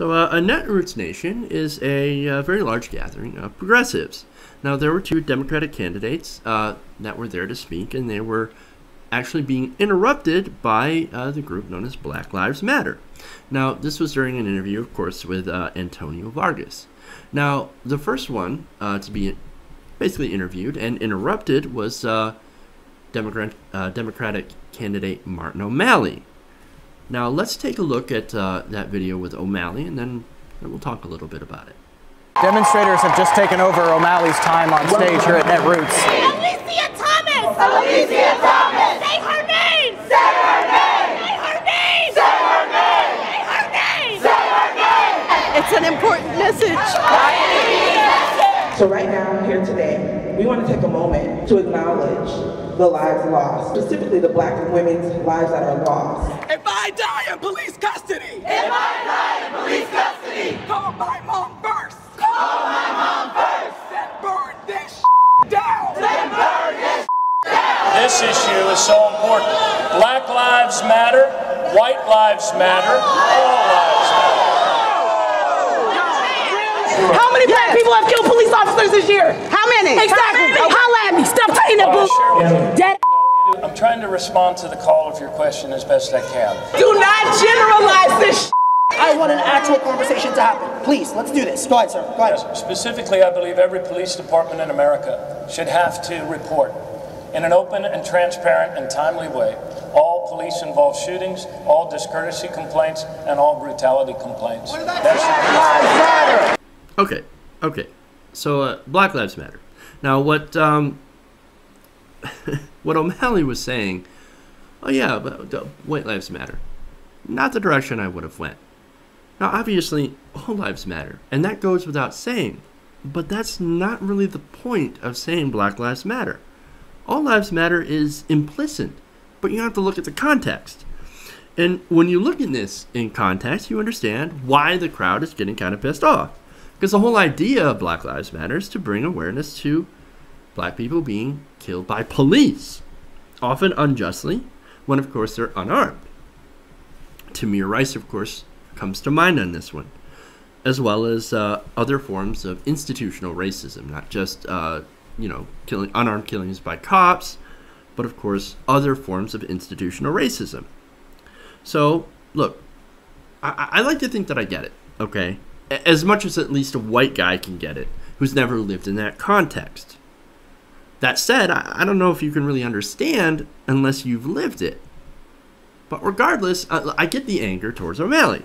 So a Netroots Nation is a very large gathering of progressives. Now, there were two Democratic candidates that were there to speak, and they were actually being interrupted by the group known as Black Lives Matter. Now, this was during an interview, of course, with Antonio Vargas. Now, the first one to be basically interviewed and interrupted was Democratic candidate Martin O'Malley. Now, let's take a look at that video with O'Malley, and then we'll talk a little bit about it. Demonstrators have just taken over O'Malley's time on stage here at Netroots. Alicia Thomas! Alicia Thomas! Say her name! Say her name! Say her name! Say her name! Say her name! Say her name! It's an important message. So right now, here today, we want to take a moment to acknowledge the lives lost, specifically the Black women's lives that are lost. If I die in police custody! If I die in police custody! Call my mom first! Call my mom first! Then burn this down! Then burn this down! This issue is so important. Black lives matter, white lives matter, all lives matter. How many black people have killed police officers this year? How many? Exactly. Holla at me. Stop taking that bullshit. Dead. I'm trying to respond to the call of your question as best I can. Do not generalize this. I want an actual conversation to happen. Please, let's do this. Go ahead, sir. Go ahead. Yes, specifically, I believe every police department in America should have to report in an open and transparent and timely way all police-involved shootings, all discourtesy complaints, and all brutality complaints. Okay. So Black Lives Matter. Now, what what O'Malley was saying, oh yeah, but white lives matter. Not the direction I would have went. Now, obviously, all lives matter, and that goes without saying. But that's not really the point of saying Black Lives Matter. All lives matter is implicit, but you have to look at the context. And when you look at this in context, you understand why the crowd is getting kind of pissed off. Because the whole idea of Black Lives Matter is to bring awareness to black people being killed by police, often unjustly, when of course they're unarmed. Tamir Rice, of course, comes to mind on this one, as well as other forms of institutional racism, not just unarmed killings by cops, but of course other forms of institutional racism. So look, I like to think that I get it, okay? As much as at least a white guy can get it, who's never lived in that context. That said, I don't know if you can really understand unless you've lived it. But regardless, I get the anger towards O'Malley.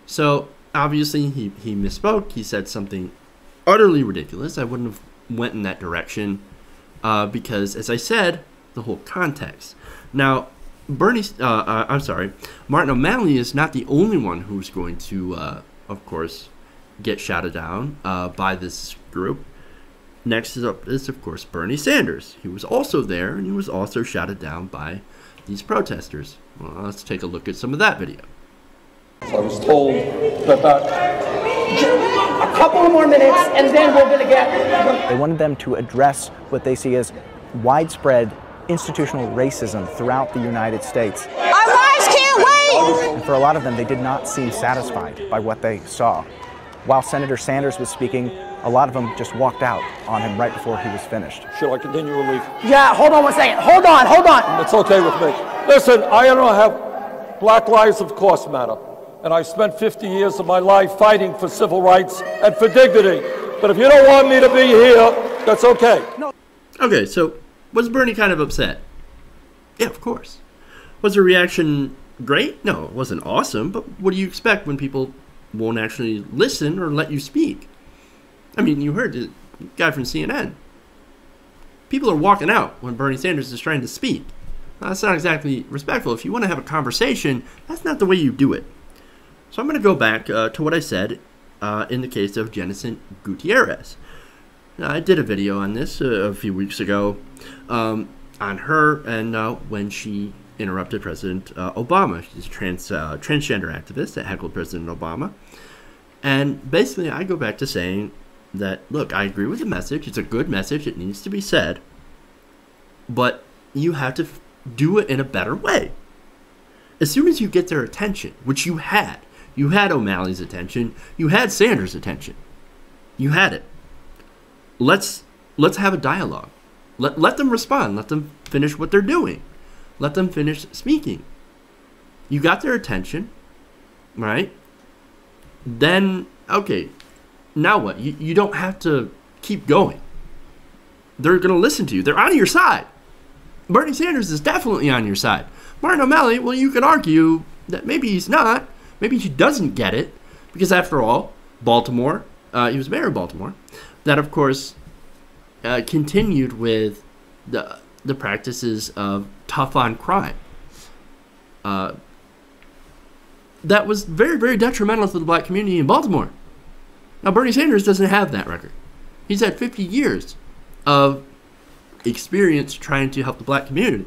So, obviously, he misspoke. He said something utterly ridiculous. I wouldn't have went in that direction because, as I said, the whole context. Now, Martin O'Malley is not the only one who's going to, of course, get shouted down by this group. Next up is, of course, Bernie Sanders. He was also there, and he was also shouted down by these protesters. Well, let's take a look at some of that video. So I was told that A couple of more minutes, and then we're going to get... They wanted them to address what they see as widespread institutional racism throughout the United States. Our lives can't wait! And for a lot of them, they did not seem satisfied by what they saw. While Senator Sanders was speaking, a lot of them just walked out on him right before he was finished. should I continue or leave? Yeah, hold on one second. Hold on. It's okay with me. Listen, I don't have black lives, of course, matter. And I spent 50 years of my life fighting for civil rights and for dignity. But if you don't want me to be here, that's okay. No. Okay, so was Bernie kind of upset? Yeah, of course. Was the reaction great? No, it wasn't awesome, but what do you expect when people won't actually listen or let you speak? I mean, you heard the guy from CNN. People are walking out when Bernie Sanders is trying to speak. That's not exactly respectful. If you want to have a conversation, that's not the way you do it. So I'm going to go back to what I said in the case of Jenison Gutierrez. Now, I did a video on this a few weeks ago on her and when she interrupted President Obama. She's a transgender activist that heckled President Obama. And basically, I go back to saying that, look, I agree with the message. It's a good message. It needs to be said. But you have to do it in a better way. As soon as you get their attention, which you had, You had O'Malley's attention. You had Sanders' attention. You had it. Let's have a dialogue. Let them respond. Let them finish what they're doing. Let them finish speaking. You got their attention, right? Then, okay, now what? You don't have to keep going. They're going to listen to you. They're on your side. Bernie Sanders is definitely on your side. Martin O'Malley, well, you could argue that maybe he's not. Maybe he doesn't get it. Because after all, Baltimore, he was mayor of Baltimore. That, of course, continued with the practices of tough on crime. That was very, very detrimental to the black community in Baltimore. Now, Bernie Sanders doesn't have that record. He's had 50 years of experience trying to help the black community,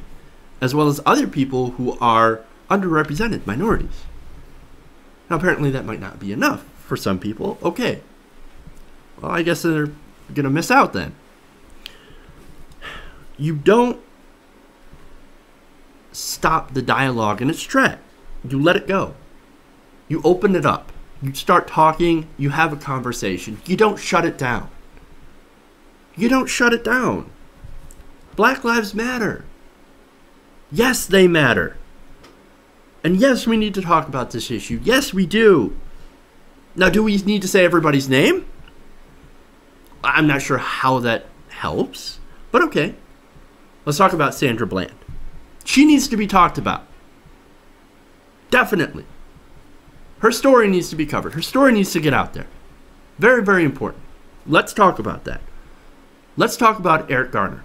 as well as other people who are underrepresented minorities. Now, apparently that might not be enough for some people. Okay. Well, I guess they're going to miss out then. You don't stop the dialogue in its track. You let it go. You open it up. You start talking. You have a conversation. You don't shut it down. You don't shut it down. Black lives matter. Yes, they matter. And yes, we need to talk about this issue. Yes, we do. Now, do we need to say everybody's name? I'm not sure how that helps, but okay. Let's talk about Sandra Bland. She needs to be talked about. Definitely. Her story needs to be covered. Her story needs to get out there. Very, very important. Let's talk about that. Let's talk about Eric Garner.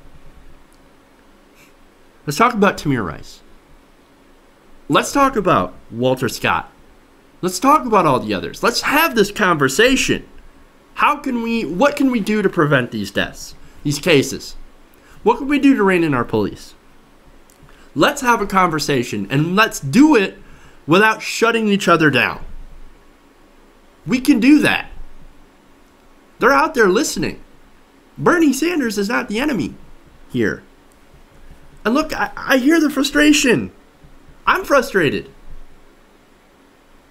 Let's talk about Tamir Rice. Let's talk about Walter Scott. Let's talk about all the others. Let's have this conversation. What can we do to prevent these deaths, these cases? What can we do to rein in our police? Let's have a conversation, and let's do it without shutting each other down. We can do that. They're out there listening. Bernie Sanders is not the enemy here. And look, I hear the frustration. I'm frustrated.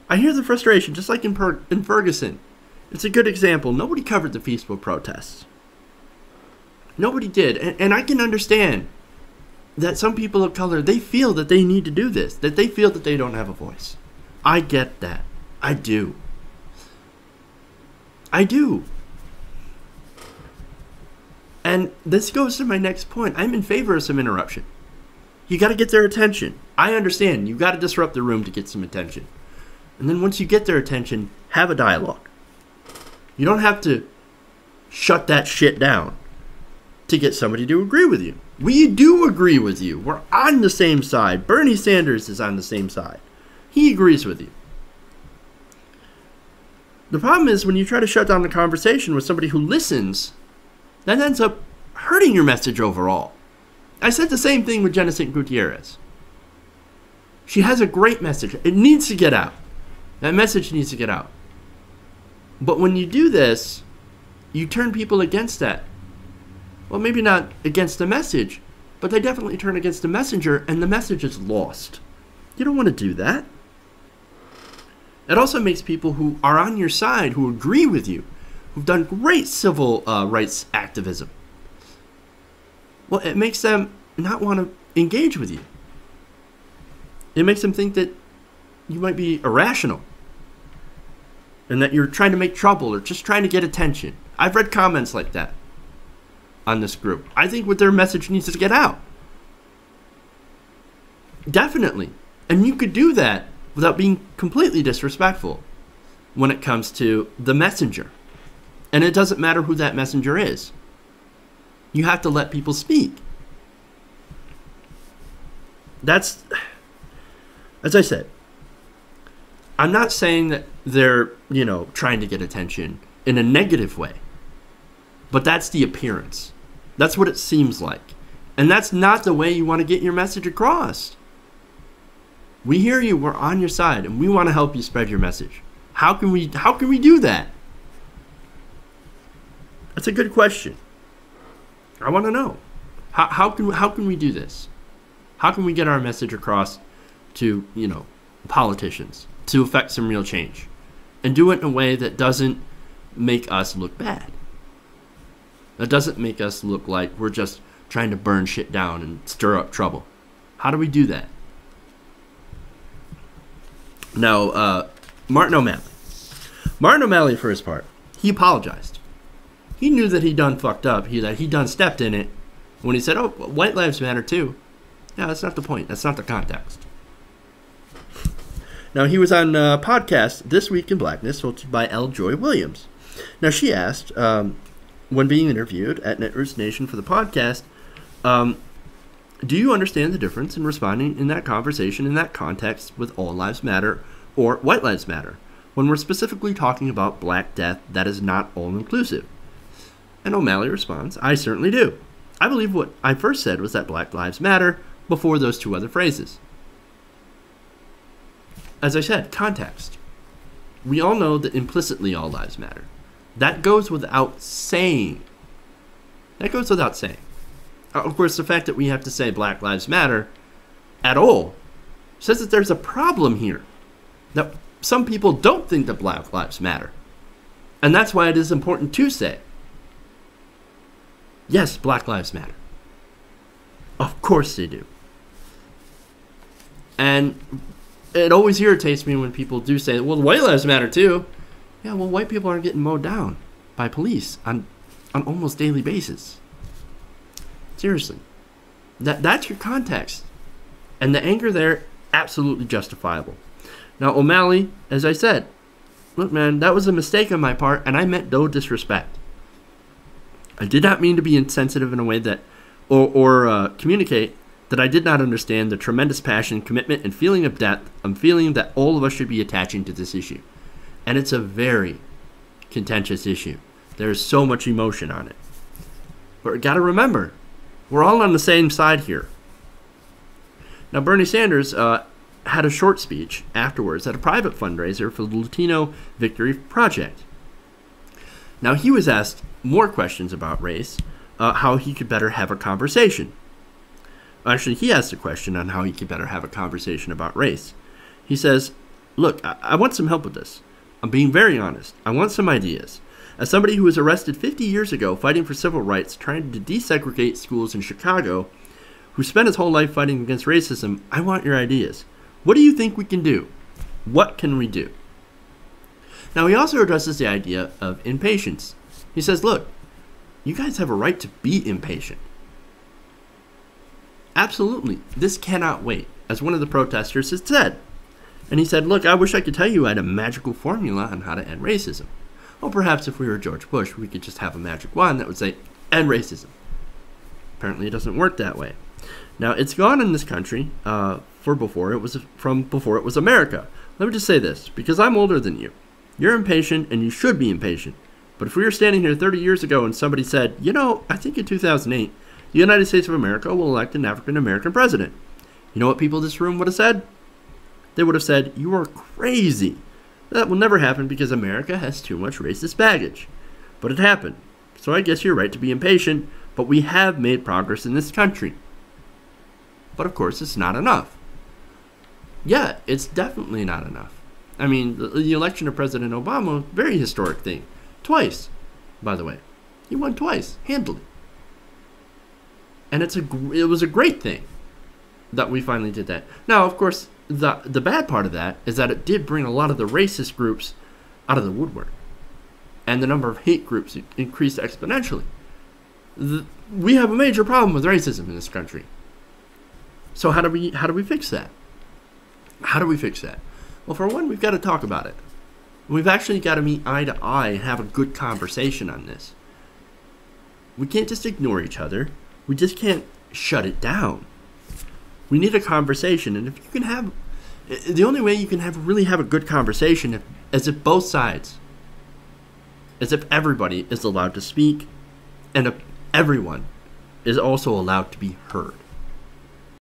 I hear the frustration, just like in Ferguson. It's a good example. Nobody covered the peaceful protests. Nobody did. And I can understand that some people of color, they feel that they need to do this, that they feel that they don't have a voice. I get that. I do. I do. And this goes to my next point. I'm in favor of some interruption. You got to get their attention. I understand. You got to disrupt the room to get some attention. And then once you get their attention, have a dialogue. You don't have to shut that shit down to get somebody to agree with you. We do agree with you. We're on the same side. Bernie Sanders is on the same side. He agrees with you. The problem is when you try to shut down the conversation with somebody who listens, that ends up hurting your message overall. I said the same thing with Jenna St. Gutierrez. She has a great message. It needs to get out. That message needs to get out. But when you do this, you turn people against that. Well, maybe not against the message, but they definitely turn against the messenger, and the message is lost. You don't want to do that. It also makes people who are on your side, who agree with you, who've done great civil rights activism, well, it makes them not want to engage with you. It makes them think that you might be irrational and that you're trying to make trouble or just trying to get attention. I've read comments like that on this group. I think what their message needs to get out. Definitely. And you could do that without being completely disrespectful when it comes to the messenger. And it doesn't matter who that messenger is. You have to let people speak. That's, as I said, I'm not saying that they're, trying to get attention in a negative way. But that's the appearance. That's what it seems like. And that's not the way you want to get your message across. We hear you, we're on your side, and we want to help you spread your message. How can we do that? That's a good question. I want to know. How can we do this? How can we get our message across to, politicians, to affect some real change. And do it in a way that doesn't make us look bad. That doesn't make us look like we're just trying to burn shit down and stir up trouble. How do we do that? Now, Martin O'Malley. Martin O'Malley, for his part, he apologized. He knew that he done fucked up. He done stepped in it. When he said, oh, white lives matter too. Yeah, that's not the point. That's not the context. Now, he was on a podcast, This Week in Blackness, hosted by L. Joy Williams. Now, she asked, when being interviewed at Netroots Nation for the podcast, do you understand the difference in responding in that conversation, in that context, with All Lives Matter or White Lives Matter, when we're specifically talking about Black death that is not all-inclusive? And O'Malley responds, I certainly do. I believe what I first said was that Black Lives Matter before those two other phrases. As I said, context. We all know that implicitly all lives matter. That goes without saying. That goes without saying. Of course, the fact that we have to say Black Lives Matter at all says that there's a problem here. Now, some people don't think that Black Lives Matter. And that's why it is important to say, yes, Black Lives Matter. Of course they do. And it always irritates me when people do say, well, white lives matter too. Yeah, well, white people aren't getting mowed down by police on almost daily basis. Seriously. That's your context. And the anger there, absolutely justifiable. Now, O'Malley, as I said, look, man, that was a mistake on my part, and I meant no disrespect. I did not mean to be insensitive in a way that, or communicate that I did not understand the tremendous passion, commitment, and feeling of depth I'm feeling that all of us should be attaching to this issue. And it's a very contentious issue. There's so much emotion on it. But we got to remember, we're all on the same side here. Now, Bernie Sanders had a short speech afterwards at a private fundraiser for the Latino Victory Project. Now, he was asked more questions about race, how he could better have a conversation. Actually, he asked a question on how he could better have a conversation about race. He says, look, I want some help with this. I'm being very honest. I want some ideas. As somebody who was arrested 50 years ago fighting for civil rights, trying to desegregate schools in Chicago, who spent his whole life fighting against racism, I want your ideas. What do you think we can do? What can we do? Now, he also addresses the idea of impatience. He says, look, you guys have a right to be impatient. Absolutely. This cannot wait, as one of the protesters had said. And he said, look, I wish I could tell you I had a magical formula on how to end racism. Well, perhaps if we were George Bush, we could just have a magic wand that would say, end racism. Apparently it doesn't work that way. Now, it's gone in this country from before it was America. Let me just say this, because I'm older than you. You're impatient, and you should be impatient. But if we were standing here 30 years ago and somebody said, you know, I think in 2008, the United States of America will elect an African-American president. You know what people in this room would have said? They would have said, you are crazy. That will never happen because America has too much racist baggage. But it happened. So I guess you're right to be impatient, but we have made progress in this country. But of course, it's not enough. Yeah, it's definitely not enough. I mean, the election of President Obama, very historic thing. Twice, by the way. He won twice, handily. And it was a great thing that we finally did that. Now, of course, the bad part of that is that it did bring a lot of the racist groups out of the woodwork. And the number of hate groups increased exponentially. We have a major problem with racism in this country. So how do we fix that? How do we fix that? Well, for one, we've got to talk about it. We've actually got to meet eye to eye and have a good conversation on this. We can't just ignore each other. We just can't shut it down. We need a conversation, and if you can have, the only way you can really have a good conversation is if both sides, as if everybody is allowed to speak, and if everyone is also allowed to be heard.